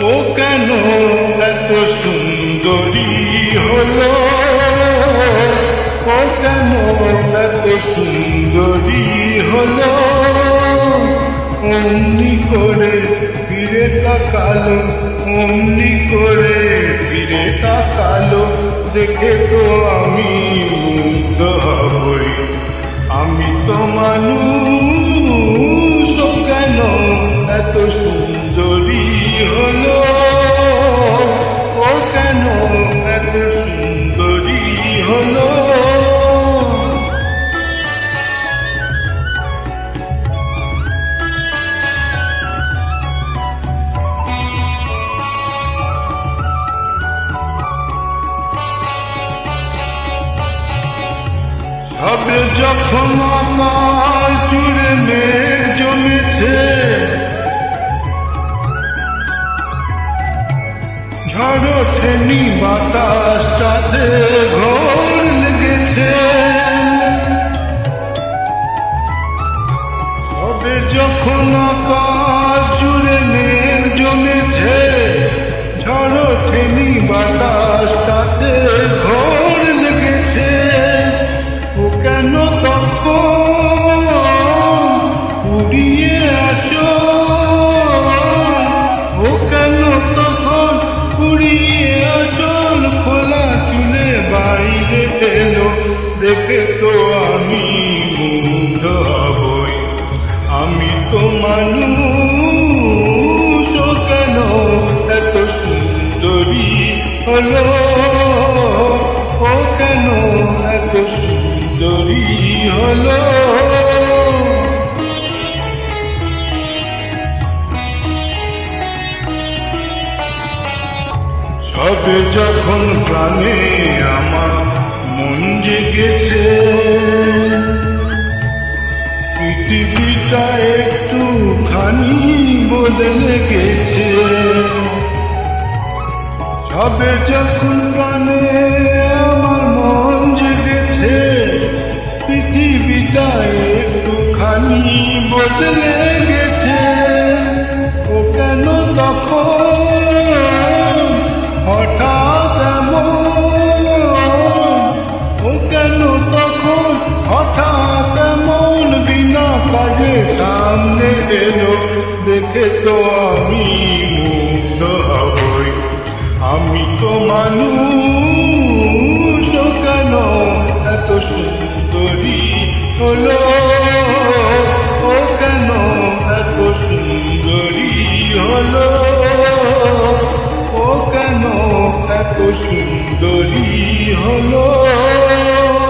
ও কেন এত সুন্দরী হলো, ও কেন এত সুন্দরী হলো। অমনি করে ফিরে তাকালো, অমনি করে ফিরে তাকালো, দেখে তো আমি মুগ্ধ হবই। আমি তো মানুষ, ও কেন এত সুন্দরী হলো, ও কেন এত সুন্দরী হলো। সবে যখন আমার জুড়ে মেঘ জমেছে, ঝড় ওঠেনি বাতাসটাতে ঘোর লেগেছে। সবে যখন আকাশ জুড়ে মেঘ জমেছে, ঝড় ওঠেনি বাতাসটাতে ঘোর লেগেছে। ও কেন তখন উড়িয়ে আসো, ও কেন তখন উড়িয়ে আচল খোলা চুলে বাইরে এলো, দেখে তো আমি মুগ্ধ হবই। আমি তো মানুষ, ও কেন এত সুন্দরী হলো, ও কেন এত সুন্দরী হলো। সবে যখন প্রাণে আমার মন জেগেছে, পৃথিবীটা একটুখানি বদলে গেছে। সবে যখন প্রাণে আমার মন জেগেছে, পৃথিবীটা একটুখানি বদলে গেছে। ও কেন তখন হঠাৎ এমন, ও কেন তখন হঠাৎ এমন বিনা কাজে সামনে এলো, দেখে তো আমি মুগ্ধ হবই। আমি তো মানুষ, ও কেন এত সুন্দরী হলো, ও কেন এত সুন্দরী হলো, ও কেন এত সুন্দরী।